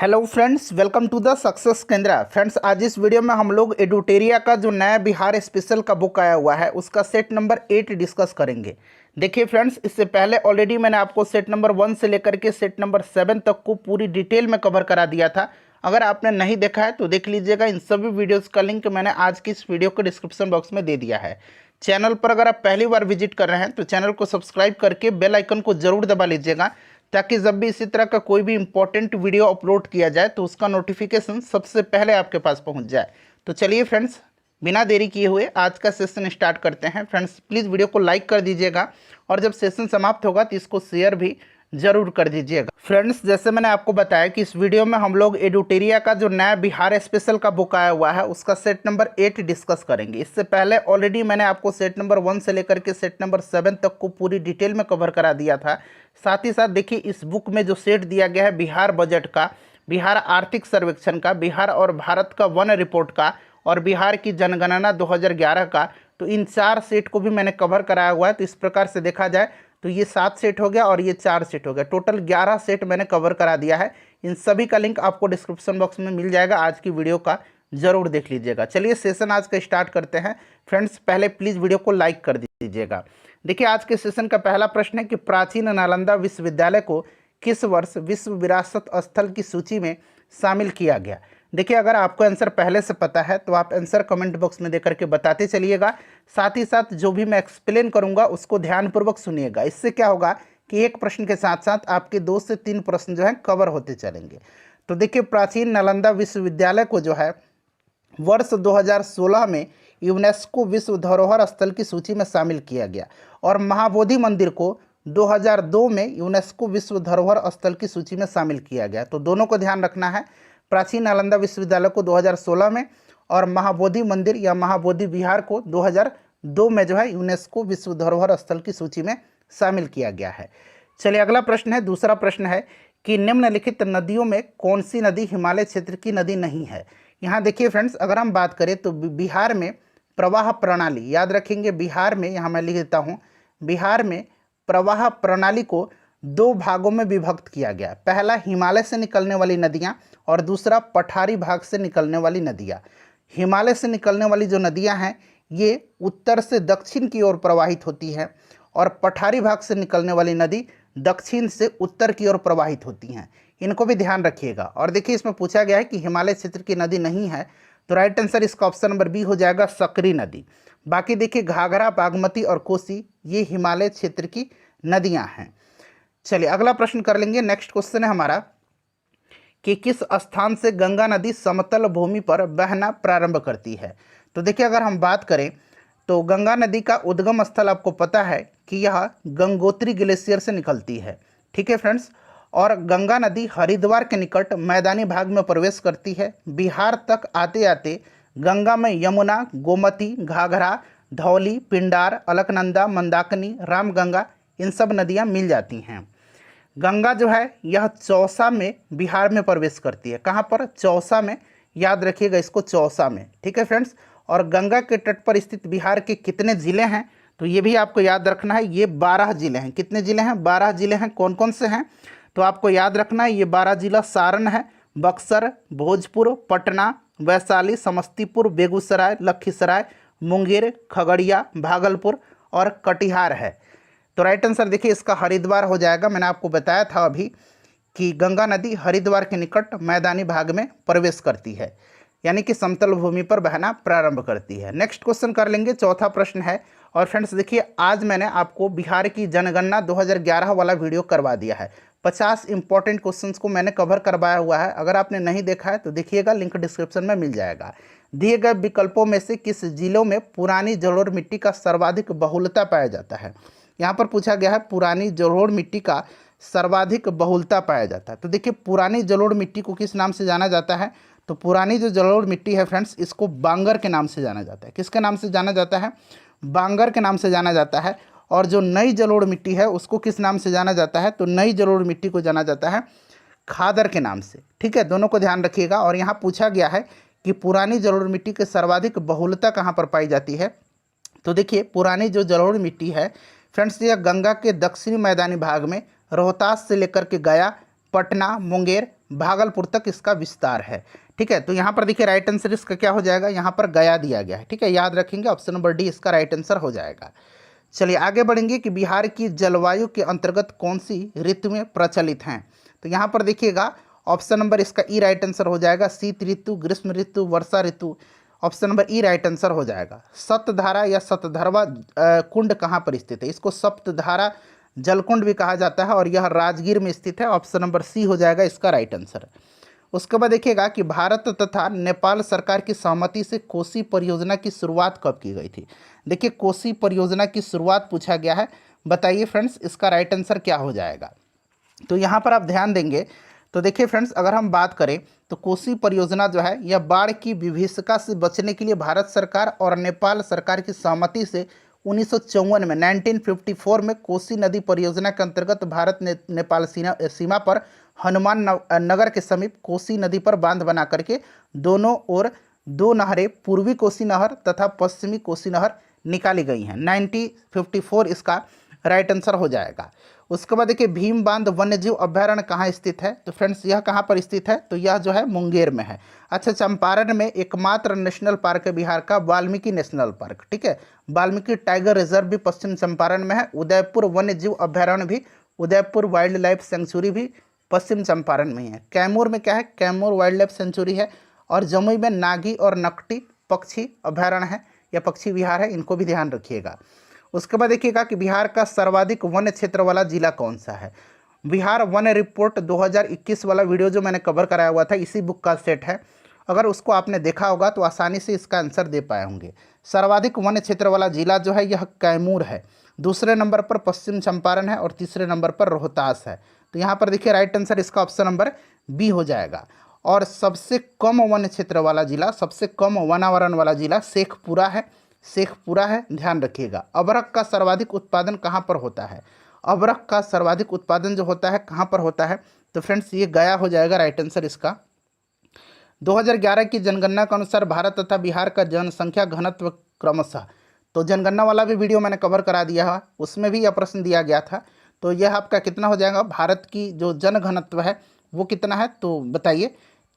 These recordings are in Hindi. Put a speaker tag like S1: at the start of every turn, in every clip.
S1: Hello friends, welcome to the success Kendra. Friends, आज इस वीडियो में हम लोग एडुटेरिया का जो नया बिहार स्पेशल का बुक आया हुआ है उसका सेट नंबर 8 डिस्कस करेंगे। देखिए फ्रेंड्स, इससे पहले ऑलरेडी मैंने आपको सेट नंबर 1 से लेकर के सेट नंबर 7 तक को पूरी डिटेल में कवर करा दिया था। अगर आपने नहीं देखा है तो देख लीजिएगा। इन सभी वीडियोज़ का लिंक मैंने आज की इस वीडियो के डिस्क्रिप्शन बॉक्स में दे दिया है। चैनल पर अगर आप पहली बार विजिट कर रहे हैं तो चैनल को सब्सक्राइब करके बेल आइकन को जरूर दबा लीजिएगा, ताकि जब भी इसी तरह का कोई भी इंपॉर्टेंट वीडियो अपलोड किया जाए तो उसका नोटिफिकेशन सबसे पहले आपके पास पहुंच जाए। तो चलिए फ्रेंड्स, बिना देरी किए हुए आज का सेशन स्टार्ट करते हैं। फ्रेंड्स, प्लीज़ वीडियो को लाइक कर दीजिएगा और जब सेशन समाप्त होगा तो इसको शेयर भी जरूर कर दीजिएगा। फ्रेंड्स, जैसे मैंने आपको बताया कि इस वीडियो में हम लोग एडुटेरिया का जो नया बिहार स्पेशल का बुक आया हुआ है उसका सेट नंबर 8 डिस्कस करेंगे। इससे पहले ऑलरेडी मैंने आपको सेट नंबर 1 से लेकर के सेट नंबर 7 तक को पूरी डिटेल में कवर करा दिया था। साथ ही साथ देखिए, इस बुक में जो सेट दिया गया है बिहार बजट का, बिहार आर्थिक सर्वेक्षण का, बिहार और भारत का वन रिपोर्ट का और बिहार की जनगणना 2011 का, तो इन 4 सेट को भी मैंने कवर कराया हुआ है। तो इस प्रकार से देखा जाए तो ये 7 सेट हो गया और ये 4 सेट हो गया, टोटल 11 सेट मैंने कवर करा दिया है। इन सभी का लिंक आपको डिस्क्रिप्शन बॉक्स में मिल जाएगा। आज की वीडियो का जरूर देख लीजिएगा। चलिए सेशन आज का स्टार्ट करते हैं। फ्रेंड्स, पहले प्लीज़ वीडियो को लाइक कर दीजिएगा। देखिए, आज के सेशन का पहला प्रश्न है कि प्राचीन नालंदा विश्वविद्यालय को किस वर्ष विश्व विरासत स्थल की सूची में शामिल किया गया। देखिए, अगर आपको आंसर पहले से पता है तो आप आंसर कमेंट बॉक्स में देकर के बताते चलिएगा। साथ ही साथ जो भी मैं एक्सप्लेन करूंगा उसको ध्यानपूर्वक सुनिएगा। इससे क्या होगा कि एक प्रश्न के साथ साथ आपके 2 से 3 प्रश्न जो है कवर होते चलेंगे। तो देखिए, प्राचीन नालंदा विश्वविद्यालय को जो है वर्ष 2016 में यूनेस्को विश्व धरोहर स्थल की सूची में शामिल किया गया और महाबोधि मंदिर को 2002 में यूनेस्को विश्व धरोहर स्थल की सूची में शामिल किया गया। तो दोनों को ध्यान रखना है, प्राचीन नालंदा विश्वविद्यालय को 2016 में और महाबोधि मंदिर या महाबोधि विहार को 2002 में जो है यूनेस्को विश्व धरोहर स्थल की सूची में शामिल किया गया है। चलिए, अगला प्रश्न है, दूसरा प्रश्न है कि निम्नलिखित नदियों में कौन सी नदी हिमालय क्षेत्र की नदी नहीं है। यहाँ देखिए फ्रेंड्स, अगर हम बात करें तो बिहार में प्रवाह प्रणाली, याद रखेंगे बिहार में, यहाँ मैं लिख देता हूँ, बिहार में प्रवाह प्रणाली को 2 भागों में विभक्त किया गया। पहला हिमालय से निकलने वाली नदियाँ और दूसरा पठारी भाग से निकलने वाली नदियाँ। हिमालय से निकलने वाली जो नदियाँ हैं ये उत्तर से दक्षिण की ओर प्रवाहित होती हैं और पठारी भाग से निकलने वाली नदी दक्षिण से उत्तर की ओर प्रवाहित होती हैं। इनको भी ध्यान रखिएगा। और देखिए, इसमें पूछा गया है कि हिमालय क्षेत्र की नदी नहीं है, तो राइट आंसर इसका ऑप्शन नंबर बी हो जाएगा, सकरी नदी। बाकी देखिए, घाघरा, बागमती और कोसी ये हिमालय क्षेत्र की नदियां हैं। चलिए, अगला प्रश्न कर लेंगे। नेक्स्ट क्वेश्चन है हमारा कि किस स्थान से गंगा नदी समतल भूमि पर बहना प्रारंभ करती है। तो देखिए, अगर हम बात करें तो गंगा नदी का उद्गम स्थल आपको पता है कि यह गंगोत्री ग्लेशियर से निकलती है। ठीक है फ्रेंड्स, और गंगा नदी हरिद्वार के निकट मैदानी भाग में प्रवेश करती है। बिहार तक आते आते गंगा में यमुना, गोमती, घाघरा, धौली, पिंडार, अलकनंदा, मंदाकिनी, रामगंगा इन सब नदियां मिल जाती हैं। गंगा जो है यह चौसा में बिहार में प्रवेश करती है। कहाँ पर? चौसा में, याद रखिएगा इसको, चौसा में। ठीक है फ्रेंड्स, और गंगा के तट पर स्थित बिहार के कितने ज़िले हैं तो ये भी आपको याद रखना है। ये 12 जिले हैं। कितने ज़िले हैं? 12 जिले हैं। कौन कौन से हैं तो आपको याद रखना है। ये 12 जिला सारण है, बक्सर, भोजपुर, पटना, वैशाली, समस्तीपुर, बेगूसराय, लखीसराय, मुंगेर, खगड़िया, भागलपुर और कटिहार है। तो राइट आंसर देखिए इसका हरिद्वार हो जाएगा। मैंने आपको बताया था अभी कि गंगा नदी हरिद्वार के निकट मैदानी भाग में प्रवेश करती है, यानी कि समतल भूमि पर बहना प्रारंभ करती है। नेक्स्ट क्वेश्चन कर लेंगे, चौथा प्रश्न है। और फ्रेंड्स देखिए, आज मैंने आपको बिहार की जनगणना 2011 वाला वीडियो करवा दिया है। 50 इंपॉर्टेंट क्वेश्चंस को मैंने कवर करवाया हुआ है। अगर आपने नहीं देखा है तो देखिएगा, लिंक डिस्क्रिप्शन में मिल जाएगा। दिए गए विकल्पों में से किस जिलों में पुरानी जलोढ़ मिट्टी का सर्वाधिक बहुलता पाया जाता है। यहाँ पर पूछा गया है पुरानी जलोढ़ मिट्टी का सर्वाधिक बहुलता पाया जाता है। तो देखिए, पुरानी जलोढ़ मिट्टी को किस नाम से जाना जाता है तो पुरानी जो जलोढ़ मिट्टी है फ्रेंड्स, इसको बांगर के नाम से जाना जाता है। किसके नाम से जाना जाता है? बांगर के नाम से जाना जाता है। और जो नई जलोढ़ मिट्टी है उसको किस नाम से जाना जाता है तो नई जलोढ़ मिट्टी को जाना जाता है खादर के नाम से। ठीक है, दोनों को ध्यान रखिएगा। और यहाँ पूछा गया है कि पुरानी जलोढ़ मिट्टी की सर्वाधिक बहुलता कहाँ पर पाई जाती है। तो देखिए, पुरानी जो जलोढ़ मिट्टी है फ्रेंड्स, यह गंगा के दक्षिणी मैदानी भाग में रोहतास से लेकर के गया, पटना, मुंगेर, भागलपुर तक इसका विस्तार है। ठीक है, तो यहाँ पर देखिए राइट आंसर इसका क्या हो जाएगा, यहाँ पर गया दिया गया है। ठीक है, याद रखेंगे, ऑप्शन नंबर डी इसका राइट आंसर हो जाएगा। चलिए आगे बढ़ेंगे कि बिहार की जलवायु के अंतर्गत कौन सी ऋतुएं प्रचलित हैं। तो यहाँ पर देखिएगा ऑप्शन नंबर इसका ई राइट आंसर हो जाएगा, शीत ऋतु, ग्रीष्म ऋतु, वर्षा ऋतु। Option number E right answer हो जाएगा। सप्तधारा या सतधरवा कुंड कहाँ पर स्थित है, इसको सप्तधारा जलकुंड भी कहा जाता है और यह राजगीर में स्थित है। ऑप्शन नंबर सी हो जाएगा इसका राइट आंसर। उसके बाद देखिएगा कि भारत तथा नेपाल सरकार की सहमति से कोसी परियोजना की शुरुआत कब की गई थी। देखिए कोसी परियोजना की शुरुआत पूछा गया है, बताइए फ्रेंड्स इसका राइट आंसर क्या हो जाएगा। तो यहाँ पर आप ध्यान देंगे तो देखिए फ्रेंड्स, अगर हम बात करें तो कोसी परियोजना जो है यह बाढ़ की विभीषिका से बचने के लिए भारत सरकार और नेपाल सरकार की सहमति से 1954 में 1954 में कोसी नदी परियोजना के अंतर्गत भारत ने नेपाल सीमा पर हनुमान नगर के समीप कोसी नदी पर बांध बना करके दोनों ओर दो नहरें, पूर्वी कोसी नहर तथा पश्चिमी कोसी नहर निकाली गई हैं। 1954 इसका राइट आंसर हो जाएगा। उसके बाद देखिए भीम बांध वन्यजीव अभ्यारण्य कहाँ स्थित है। तो फ्रेंड्स यह कहाँ पर स्थित है, तो यह जो है मुंगेर में है। अच्छा, चंपारण में एकमात्र नेशनल पार्क है बिहार का, वाल्मीकि नेशनल पार्क। ठीक है, वाल्मीकि टाइगर रिजर्व भी पश्चिम चंपारण में है। उदयपुर वन्यजीव अभ्यारण्य भी, उदयपुर वाइल्ड लाइफ सेंचुरी भी पश्चिम चंपारण में ही है। कैमूर में क्या है, कैमूर वाइल्ड लाइफ सेंचुरी है। और जमुई में नागी और नकटी पक्षी अभ्यारण्य है या पक्षी विहार है, इनको भी ध्यान रखिएगा। उसके बाद देखिएगा कि बिहार का सर्वाधिक वन क्षेत्र वाला जिला कौन सा है। बिहार वन रिपोर्ट 2021 वाला वीडियो जो मैंने कवर कराया हुआ था, इसी बुक का सेट है। अगर उसको आपने देखा होगा तो आसानी से इसका आंसर दे पाए होंगे। सर्वाधिक वन क्षेत्र वाला जिला जो है यह कैमूर है, दूसरे नंबर पर पश्चिम चंपारण है और तीसरे नंबर पर रोहतास है। तो यहाँ पर देखिए राइट आंसर इसका ऑप्शन नंबर बी हो जाएगा। और सबसे कम वन क्षेत्र वाला जिला, सबसे कम वनावरण वाला जिला शेखपुरा है, शेखपुरा है, ध्यान रखिएगा। अबरख का सर्वाधिक उत्पादन कहाँ पर होता है, अबरख का सर्वाधिक उत्पादन जो होता है कहाँ पर होता है, तो फ्रेंड्स ये गया हो जाएगा राइट आंसर इसका। 2011 की जनगणना के अनुसार भारत तथा बिहार का जनसंख्या घनत्व क्रमशः, तो जनगणना वाला भी वीडियो मैंने कवर करा दिया है, उसमें भी यह प्रश्न दिया गया था। तो यह आपका कितना हो जाएगा, भारत की जो जनघनत्व है वो कितना है, तो बताइए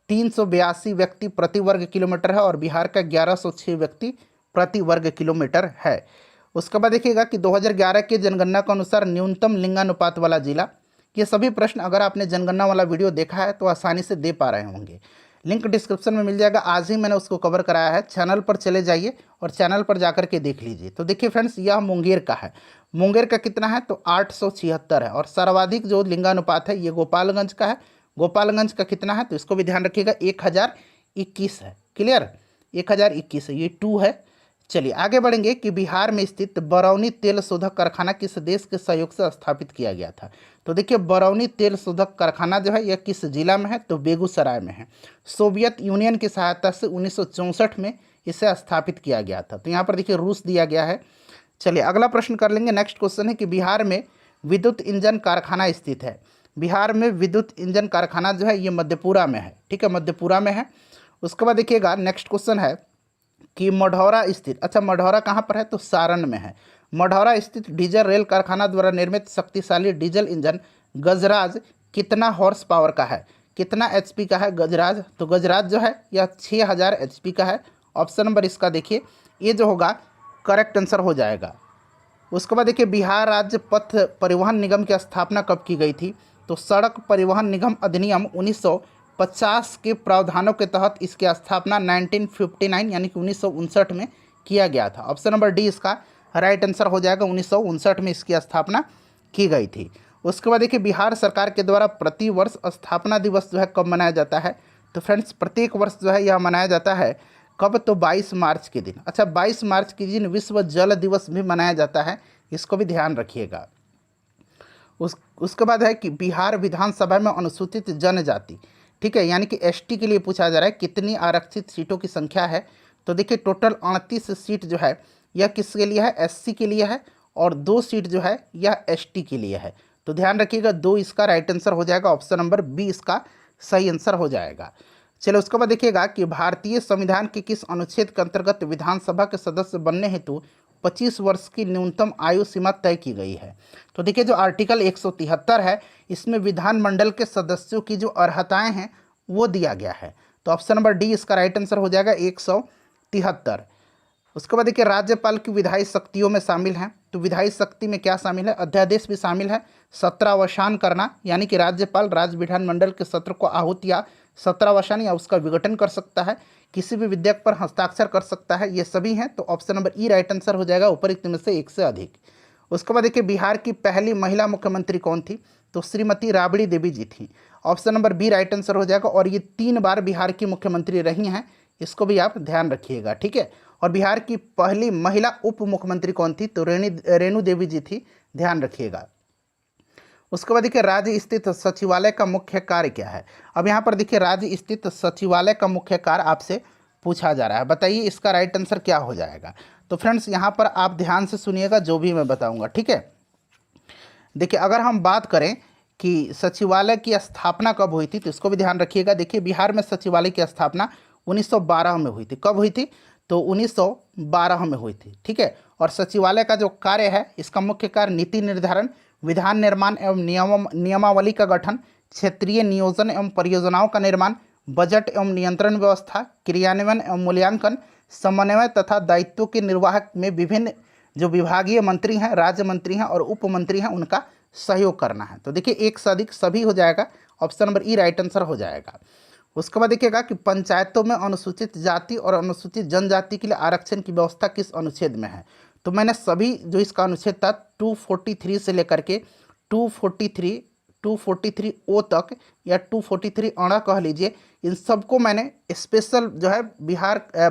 S1: 382 व्यक्ति प्रति वर्ग किलोमीटर है और बिहार का 1106 व्यक्ति प्रति वर्ग किलोमीटर है। उसके बाद देखिएगा कि 2011 के जनगणना के अनुसार न्यूनतम लिंगानुपात वाला जिला। ये सभी प्रश्न अगर आपने जनगणना वाला वीडियो देखा है तो आसानी से दे पा रहे होंगे, लिंक डिस्क्रिप्शन में मिल जाएगा। आज ही मैंने उसको कवर कराया है, चैनल पर चले जाइए और चैनल पर जाकर के देख लीजिए। तो देखिए फ्रेंड्स यह मुंगेर का है, मुंगेर का कितना है, तो 876 है। और सर्वाधिक जो लिंगानुपात है ये गोपालगंज का है, गोपालगंज का कितना है, तो इसको भी ध्यान रखिएगा 1021 है। क्लियर, 1021 है, ये 2 है। चलिए आगे बढ़ेंगे कि बिहार में स्थित बरौनी तेल शोधक कारखाना किस देश के सहयोग से स्थापित किया गया था। तो देखिए बरौनी तेल शोधक कारखाना जो है यह किस जिला में है, तो बेगूसराय में है। सोवियत यूनियन की सहायता से 1964 में इसे स्थापित किया गया था। तो यहाँ पर देखिए रूस दिया गया है। चलिए अगला प्रश्न कर लेंगे। नेक्स्ट क्वेश्चन है कि बिहार में विद्युत इंजन कारखाना स्थित है। बिहार में विद्युत इंजन कारखाना जो है ये मधेपुरा में है। ठीक है, मधेपुरा में है। उसके बाद देखिएगा नेक्स्ट क्वेश्चन है कि मढ़ौरा स्थित, अच्छा मढ़ौरा कहाँ पर है, तो सारण में है। मढ़ौरा स्थित डीजल रेल कारखाना द्वारा निर्मित शक्तिशाली डीजल इंजन गजराज कितना हॉर्स पावर का है, कितना एचपी का है गजराज, तो गजराज जो है यह 6000 एचपी का है। ऑप्शन नंबर इसका देखिए ये जो होगा करेक्ट आंसर हो जाएगा। उसके बाद देखिए बिहार राज्य पथ परिवहन निगम की स्थापना कब की गई थी, तो सड़क परिवहन निगम अधिनियम 1950 के प्रावधानों के तहत इसकी स्थापना 1959 यानी कि 1959 में किया गया था। ऑप्शन नंबर डी इसका राइट आंसर हो जाएगा, 1959 में इसकी स्थापना की गई थी। उसके बाद देखिए बिहार सरकार के द्वारा प्रति वर्ष स्थापना दिवस जो है कब मनाया जाता है, तो फ्रेंड्स प्रत्येक वर्ष जो है यह मनाया जाता है कब, तो 22 मार्च के दिन। अच्छा 22 मार्च के दिन विश्व जल दिवस भी मनाया जाता है, इसको भी ध्यान रखिएगा। उसके बाद है कि बिहार विधानसभा में अनुसूचित जनजाति, ठीक है, यानी कि एसटी के लिए पूछा जा रहा है कितनी आरक्षित सीटों की संख्या है। तो देखिए टोटल 38 सीट जो है यह किसके लिए है, एससी के लिए है, और 2 सीट जो है यह एसटी के लिए है। तो ध्यान रखिएगा 2 इसका राइट आंसर हो जाएगा, ऑप्शन नंबर बी इसका सही आंसर हो जाएगा। चलो उसके बाद देखिएगा कि भारतीय संविधान के किस अनुच्छेद के अंतर्गत विधानसभा के सदस्य बनने हेतु 25 वर्ष की न्यूनतम आयु सीमा तय की गई है। तो देखिए जो आर्टिकल 173 है इसमें विधानमंडल के सदस्यों की जो अर्हताएं हैं वो दिया गया है। तो ऑप्शन नंबर डी इसका राइट आंसर हो जाएगा 173। उसके बाद देखिए राज्यपाल की विधायी शक्तियों में शामिल हैं। तो विधायी शक्ति में क्या शामिल है, अध्यादेश भी शामिल है, सत्रावसान करना, यानी कि राज्यपाल राज्य विधानमंडल के सत्र को आहूत या सत्रावसान या उसका विघटन कर सकता है, किसी भी विधेयक पर हस्ताक्षर कर सकता है, ये सभी हैं। तो option number E right answer हो जाएगा उपरोक्त में से एक से अधिक। उसके बाद देखिए बिहार की पहली महिला मुख्यमंत्री कौन थी, तो श्रीमती राबड़ी देवी जी थी। Option number B right answer हो जाएगा। और ये 3 बार बिहार की मुख्यमंत्री रही हैं, इसको भी आप ध्यान रखिएगा, ठीक है। और बिहार की पहली महिला उप मुख्यमंत्री कौन थी, तो रेणु देवी जी थी, ध्यान रखिएगा। उसके बाद देखिए राज्य स्थित सचिवालय का मुख्य कार्य क्या है। अब यहाँ पर देखिए राज्य स्थित सचिवालय का मुख्य कार्य आपसे पूछा जा रहा है, बताइए इसका राइट आंसर क्या हो जाएगा। तो फ्रेंड्स यहाँ पर आप ध्यान से सुनिएगा जो भी मैं बताऊँगा, ठीक है। देखिए अगर हम बात करें कि सचिवालय की स्थापना कब हुई थी, तो इसको भी ध्यान रखिएगा। देखिए बिहार में सचिवालय की स्थापना 1912 में हुई थी। कब हुई थी, तो 1912 में हुई थी, ठीक है। और सचिवालय का जो कार्य है, इसका मुख्य कार्य नीति निर्धारण, विधान निर्माण एवं नियमावली का गठन, क्षेत्रीय नियोजन एवं परियोजनाओं का निर्माण, बजट एवं नियंत्रण व्यवस्था, क्रियान्वयन एवं मूल्यांकन, समन्वय तथा दायित्वों के निर्वाह में विभिन्न जो विभागीय मंत्री हैं, राज्य मंत्री हैं और उप मंत्री हैं उनका सहयोग करना है। तो देखिए एक से अधिक सभी हो जाएगा, option number E right answer हो जाएगा। उसके बाद देखिएगा कि पंचायतों में अनुसूचित जाति और अनुसूचित जनजाति के लिए आरक्षण की व्यवस्था किस अनुच्छेद में है। तो मैंने सभी जो इसका अनुच्छेद था 243 से लेकर के 243 ओ तक या 243 अड़ा कह लीजिए, इन सबको मैंने स्पेशल जो है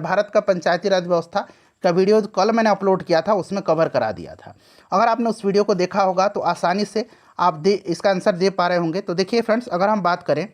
S1: भारत का पंचायती राज व्यवस्था का वीडियो कल मैंने अपलोड किया था, उसमें कवर करा दिया था। अगर आपने उस वीडियो को देखा होगा तो आसानी से आप इसका आंसर दे पा रहे होंगे। तो देखिए फ्रेंड्स अगर हम बात करें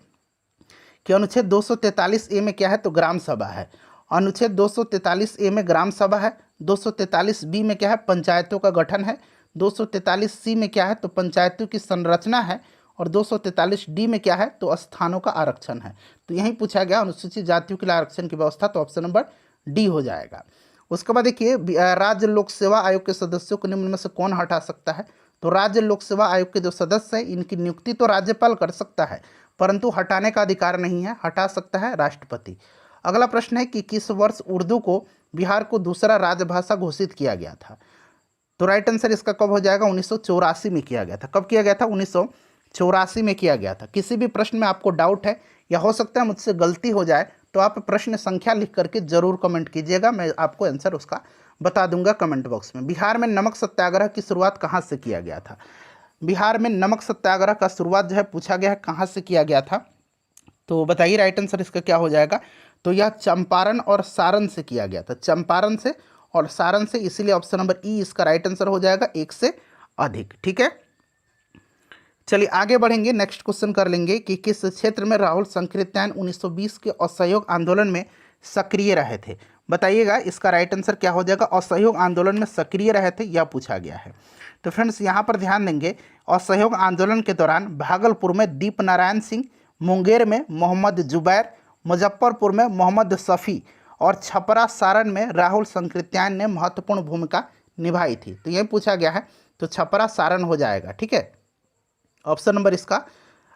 S1: कि अनुच्छेद 243 ए में क्या है, तो ग्राम सभा है। अनुच्छेद 243 ए में ग्राम सभा है। 243 बी में क्या है, पंचायतों का गठन है। 243 सी में क्या है, तो पंचायतों की संरचना है। और 243 डी में क्या है, तो स्थानों का आरक्षण है। तो यही पूछा गया अनुसूचित जातियों के लिए आरक्षण की व्यवस्था, तो ऑप्शन नंबर डी हो जाएगा। उसके बाद देखिए राज्य लोक सेवा आयोग के सदस्यों को निम्न में से कौन हटा सकता है। तो राज्य लोक सेवा आयोग के जो सदस्य हैं इनकी नियुक्ति तो राज्यपाल कर सकता है, परंतु हटाने का अधिकार नहीं है, हटा सकता है राष्ट्रपति। अगला प्रश्न है कि किस वर्ष उर्दू को बिहार को दूसरा राजभाषा घोषित किया गया था। तो राइट आंसर इसका कब हो जाएगा, 1984 में किया गया था। कब किया गया था, 1984 में किया गया था। किसी भी प्रश्न में आपको डाउट है या हो सकता है मुझसे गलती हो जाए, तो आप प्रश्न संख्या लिख करके जरूर कमेंट कीजिएगा, मैं आपको आंसर उसका बता दूंगा कमेंट बॉक्स में। बिहार में नमक सत्याग्रह की शुरुआत कहाँ से किया गया था। बिहार में नमक सत्याग्रह का शुरुआत जो है पूछा गया है कहाँ से किया गया था, तो बताइए राइट आंसर इसका क्या हो जाएगा। तो यह चंपारण और सारण से किया गया था, चंपारण से और सारण से, इसीलिए ऑप्शन नंबर ई इसका राइट आंसर हो जाएगा, एक से अधिक, ठीक है। चलिए आगे बढ़ेंगे, नेक्स्ट क्वेश्चन कर लेंगे कि किस क्षेत्र में राहुल संकृत्यायन 1920 के असहयोग आंदोलन में सक्रिय रहे थे। बताइएगा इसका राइट आंसर क्या हो जाएगा। असहयोग आंदोलन में सक्रिय रहे थे यह पूछा गया है। तो फ्रेंड्स यहाँ पर ध्यान देंगे, असहयोग आंदोलन के दौरान भागलपुर में दीप नारायण सिंह, मुंगेर में मोहम्मद जुबैर, मुजफ्फरपुर में मोहम्मद शफी और छपरा सारण में राहुल संकृत्यायन ने महत्वपूर्ण भूमिका निभाई थी। तो यही पूछा गया है, तो छपरा सारण हो जाएगा, ठीक है। ऑप्शन नंबर इसका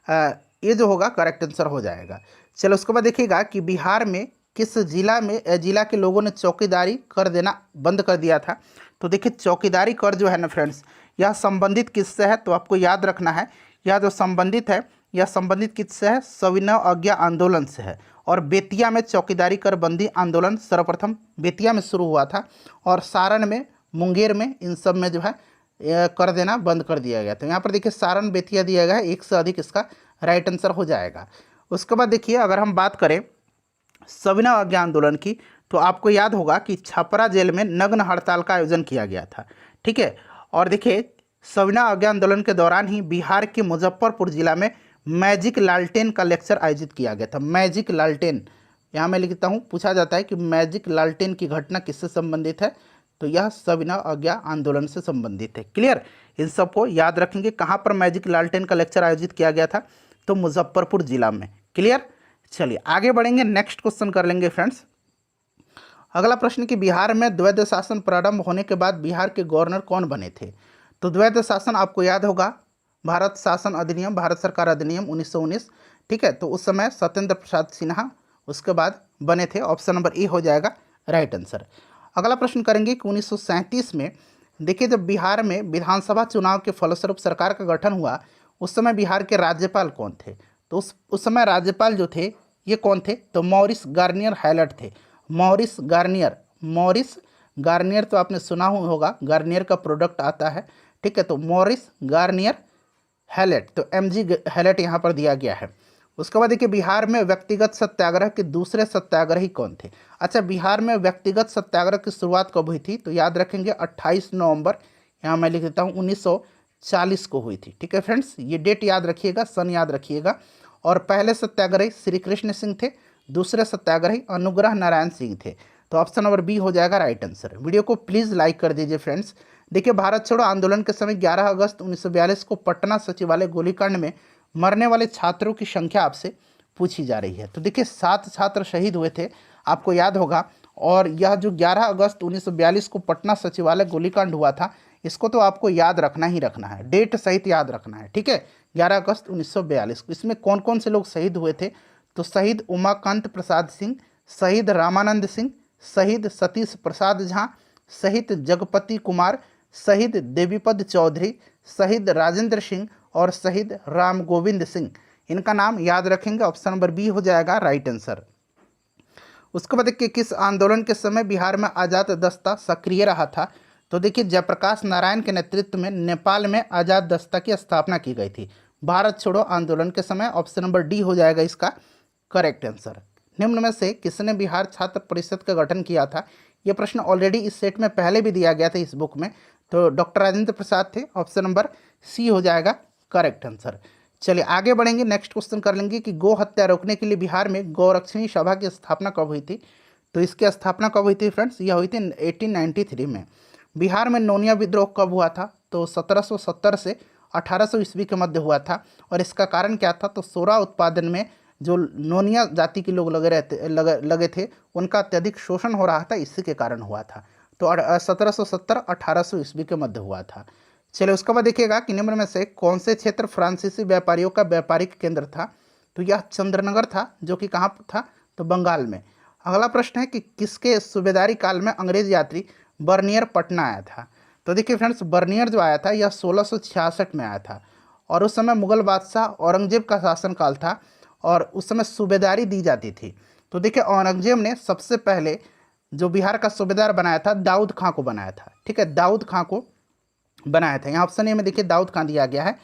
S1: ये जो होगा करेक्ट आंसर हो जाएगा। चलो उसके बाद देखिएगा कि बिहार में किस जिला के लोगों ने चौकीदारी कर देना बंद कर दिया था। तो देखिए चौकीदारी कर जो है ना फ्रेंड्स, यह संबंधित किससे है, तो आपको याद रखना है, यह जो संबंधित है यह संबंधित किससे है, सविनय अवज्ञा आंदोलन से है। और बेतिया में चौकीदारी कर बंदी आंदोलन सर्वप्रथम बेतिया में शुरू हुआ था, और सारण में, मुंगेर में, इन सब में जो है कर देना बंद कर दिया गया। तो यहाँ पर देखिए सारण बेतिया दिया गया है, एक से अधिक इसका राइट आंसर हो जाएगा। उसके बाद देखिए अगर हम बात करें सविनय अवज्ञा आंदोलन की, तो आपको याद होगा कि छपरा जेल में नग्न हड़ताल का आयोजन किया गया था, ठीक है। और देखिए सविनय अवज्ञा आंदोलन के दौरान ही बिहार के मुजफ्फरपुर जिला में मैजिक लालटेन का लेक्चर आयोजित किया गया था। मैजिक लालटेन, यहाँ मैं लिखता हूँ, पूछा जाता है कि मैजिक लालटेन की घटना किससे संबंधित है, तो यह सविनय अवज्ञा आंदोलन से संबंधित है। क्लियर, इन सबको याद रखेंगे। कहाँ पर मैजिक लालटेन का लेक्चर आयोजित किया गया था, तो मुजफ्फरपुर जिला में। क्लियर, चलिए आगे बढ़ेंगे, नेक्स्ट क्वेश्चन कर लेंगे फ्रेंड्स। अगला प्रश्न कि बिहार में द्वैध शासन प्रारंभ होने के बाद बिहार के गवर्नर कौन बने थे? तो द्वैध शासन आपको याद होगा, भारत शासन अधिनियम, भारत सरकार अधिनियम 1919, ठीक है। तो उस समय सत्येंद्र प्रसाद सिन्हा उसके बाद बने थे। ऑप्शन नंबर ए हो जाएगा राइट आंसर। अगला प्रश्न करेंगे कि 1937 में देखिए जब बिहार में विधानसभा चुनाव के फलस्वरूप सरकार का गठन हुआ, उस समय बिहार के राज्यपाल कौन थे? तो उस समय राज्यपाल जो थे ये कौन थे? तो मॉरिस गार्नियर हैलेट थे। मॉरिस गार्नियर तो आपने सुना हुआ होगा, गार्नियर का प्रोडक्ट आता है, ठीक है। तो मॉरिस गार्नियर हैलेट, तो MG हैलेट यहाँ पर दिया गया है। उसके बाद देखिए बिहार में व्यक्तिगत सत्याग्रह के दूसरे सत्याग्रही कौन थे? अच्छा, बिहार में व्यक्तिगत सत्याग्रह की शुरुआत कब हुई थी? तो याद रखेंगे 28 नवंबर, यहाँ मैं लिख देता हूँ 1940 को हुई थी, ठीक है फ्रेंड्स। ये डेट याद रखिएगा, सन याद रखिएगा। और पहले सत्याग्रही श्री कृष्ण सिंह थे, दूसरे सत्याग्रही अनुग्रह नारायण सिंह थे। तो ऑप्शन नंबर बी हो जाएगा राइट आंसर। वीडियो को प्लीज़ लाइक कर दीजिए फ्रेंड्स। देखिए भारत छोड़ो आंदोलन के समय 11 अगस्त 1942 को पटना सचिवालय गोलीकांड में मरने वाले छात्रों की संख्या आपसे पूछी जा रही है। तो देखिए 7 छात्र शहीद हुए थे, आपको याद होगा। और यह जो 11 अगस्त 1942 को पटना सचिवालय गोलीकांड हुआ था, इसको तो आपको याद रखना ही रखना है, डेट सहित याद रखना है, ठीक है। 11 अगस्त 1942, इसमें कौन कौन से लोग शहीद हुए थे? तो शहीद उमाकांत प्रसाद सिंह, शहीद रामानंद सिंह, शहीद सतीश प्रसाद झा, शहीद जगपति कुमार, शहीद देवीपद चौधरी, शहीद राजेंद्र सिंह और शहीद राम गोविंद सिंह। इनका नाम याद रखेंगे। ऑप्शन नंबर बी हो जाएगा राइट आंसर। उसके बाद देखिए किस आंदोलन के समय बिहार में आज़ाद दस्ता सक्रिय रहा था? तो देखिए जयप्रकाश नारायण के नेतृत्व में नेपाल में आज़ाद दस्ता की स्थापना की गई थी भारत छोड़ो आंदोलन के समय। ऑप्शन नंबर डी हो जाएगा इसका करेक्ट आंसर। निम्न में से किसने बिहार छात्र परिषद का गठन किया था? ये प्रश्न ऑलरेडी इस सेट में पहले भी दिया गया था इस बुक में, तो डॉक्टर राजेंद्र प्रसाद थे। ऑप्शन नंबर सी हो जाएगा करेक्ट आंसर। चलिए आगे बढ़ेंगे, नेक्स्ट क्वेश्चन कर लेंगे कि गौ हत्या रोकने के लिए बिहार में गौरक्षणी सभा की स्थापना कब हुई थी? तो इसकी स्थापना कब हुई थी फ्रेंड्स? यह हुई थी 1893 में। बिहार में नोनिया विद्रोह कब हुआ था? तो 1770 से 1800 ईस्वी के मध्य हुआ था। और इसका कारण क्या था? तो सोरा उत्पादन में जो नोनिया जाति के लोग लगे थे उनका अत्यधिक शोषण हो रहा था, इसी के कारण हुआ था। तो 1770-1800 ईस्वी के मध्य हुआ था। चलिए उसके बाद देखिएगा कि निम्न में से कौन से क्षेत्र फ्रांसीसी व्यापारियों का व्यापारिक केंद्र था? तो यह चंद्रनगर था, जो कि कहाँ था? तो बंगाल में। अगला प्रश्न है कि किसके सूबेदारी काल में अंग्रेज यात्री बर्नियर पटना आया था? तो देखिए फ्रेंड्स, बर्नियर जो आया था यह 1666 में आया था। और उस समय मुगल बादशाह औरंगजेब का शासनकाल था और उस समय सूबेदारी दी जाती थी। तो देखिए औरंगजेब ने सबसे पहले जो बिहार का सूबेदार बनाया था दाऊद खां को बनाया था, ठीक है, दाऊद खां को बनाया था। यहाँ ऑप्शन ए में देखिए दाऊद खां दिया गया है।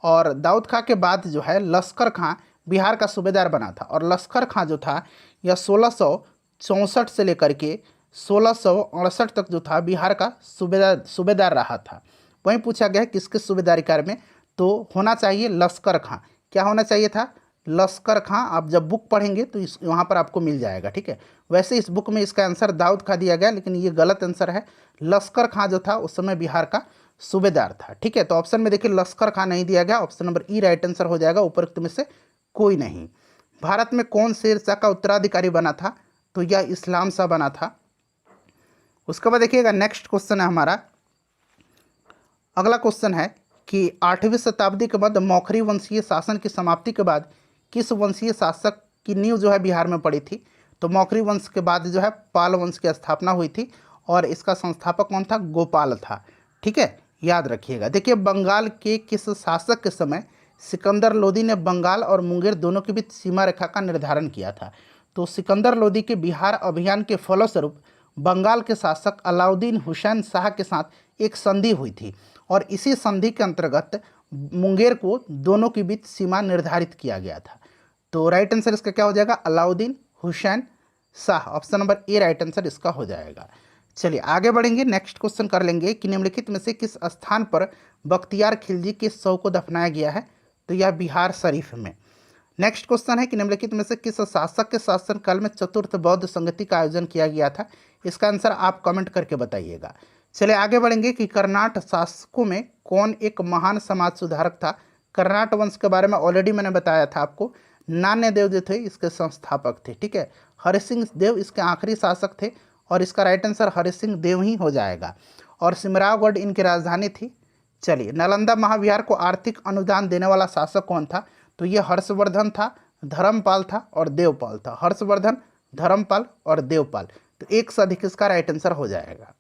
S1: और दाऊद खां के बाद जो है लश्कर खां बिहार का सूबेदार बना था। और लश्कर खां जो था यह 1664 से लेकर के 1668 तक जो था बिहार का सूबेदार रहा था। वहीं पूछा गया है किसके सूबेदारी काल में? तो होना चाहिए लश्कर खां। क्या होना चाहिए था? लश्कर खां। आप जब बुक पढ़ेंगे तो इस वहाँ पर आपको मिल जाएगा, ठीक है। वैसे इस बुक में इसका आंसर दाऊद खां दिया गया, लेकिन ये गलत आंसर है। लश्कर खां जो था उस समय बिहार का सूबेदार था, ठीक है। तो ऑप्शन में देखिए लश्कर खां नहीं दिया गया। Option number E right answer हो जाएगा, उपरोक्त में से कोई नहीं। भारत में कौन शेर शाह का उत्तराधिकारी बना था? तो यह इस्लाम शाह बना था। उसके बाद देखिएगा नेक्स्ट क्वेश्चन है हमारा, अगला क्वेश्चन है कि 8वीं शताब्दी के बाद मौखरी वंशीय शासन की समाप्ति के बाद किस वंशीय शासक की नींव जो है बिहार में पड़ी थी? तो मौखरी वंश के बाद जो है पाल वंश की स्थापना हुई थी और इसका संस्थापक कौन था? गोपाल था, ठीक है, याद रखिएगा। देखिए बंगाल के किस शासक के समय सिकंदर लोदी ने बंगाल और मुंगेर दोनों के बीच सीमा रेखा का निर्धारण किया था? तो सिकंदर लोदी के बिहार अभियान के फलस्वरूप बंगाल के शासक अलाउद्दीन हुसैन शाह के साथ एक संधि हुई थी और इसी संधि के अंतर्गत मुंगेर को दोनों के बीच सीमा निर्धारित किया गया था। तो राइट आंसर इसका क्या हो जाएगा? Alauddin Hussain Shah. Option number A right answer इसका हो जाएगा। चलिए आगे बढ़ेंगे, नेक्स्ट क्वेश्चन कर लेंगे कि निम्नलिखित में से किस स्थान पर बख्तियार खिलजी के शव को दफनाया गया है? तो यह बिहार शरीफ में। नेक्स्ट क्वेश्चन है कि निम्नलिखित में से किस शासक के शासनकाल में चतुर्थ बौद्ध संगति का आयोजन किया गया था? इसका आंसर आप कमेंट करके बताइएगा। चलिए आगे बढ़ेंगे कि कर्नाट शासकों में कौन एक महान समाज सुधारक था? कर्नाट वंश के बारे में ऑलरेडी मैंने बताया था आपको। नान्य देव जो थे इसके संस्थापक थे, ठीक है। हरि सिंह देव इसके आखिरी शासक थे और इसका राइट आंसर हरि सिंह देव ही हो जाएगा। और सिमरावगढ़ इनकी राजधानी थी। चलिए, नालंदा महाविहार को आर्थिक अनुदान देने वाला शासक कौन था? तो ये हर्षवर्धन था, धर्मपाल था और देवपाल था। हर्षवर्धन, धर्मपाल और देवपाल। तो एक से अधिक इसका राइट आंसर हो जाएगा।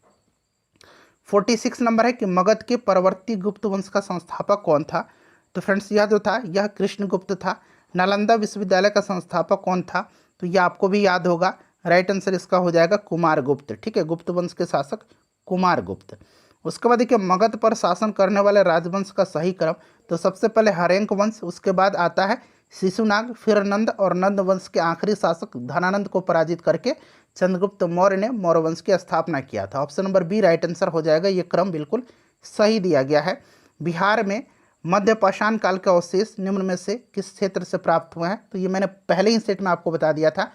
S1: 46 नंबर है कि मगध के परवर्ती गुप्त वंश का संस्थापक कौन था? तो फ्रेंड्स यह जो था यह कृष्णगुप्त था। नालंदा विश्वविद्यालय का संस्थापक कौन था? तो यह आपको भी याद होगा। राइट आंसर इसका हो जाएगा कुमारगुप्त। ठीक है, गुप्त वंश के शासक कुमारगुप्त। उसके बाद देखिए, मगध पर शासन करने वाले राजवंश का सही क्रम। तो सबसे पहले हरेंक वंश, उसके बाद आता है शिशुनाग, फिर नंद, और नंद वंश के आखिरी शासक धनानंद को पराजित करके चंद्रगुप्त मौर्य ने मौर्य वंश की स्थापना किया था। Option number B right answer हो जाएगा। ये क्रम बिल्कुल सही दिया गया है। बिहार में मध्य पाषाण काल के अवशेष निम्न में से किस क्षेत्र से प्राप्त हुए हैं? तो ये मैंने पहले ही सेट में आपको बता दिया था।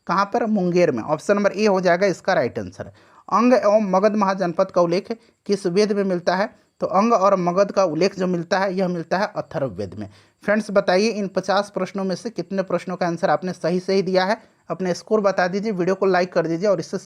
S1: कहाँ पर? मुंगेर में। ऑप्शन नंबर ए हो जाएगा इसका राइट आंसर। अंग एवं मगध महाजनपद का उल्लेख किस वेद में मिलता है? तो अंग और मगध का उल्लेख जो मिलता है यह मिलता है अथर्ववेद में। फ्रेंड्स बताइए, इन 50 प्रश्नों में से कितने प्रश्नों का आंसर आपने सही दिया है? अपने स्कोर बता दीजिए, वीडियो को लाइक कर दीजिए और इससे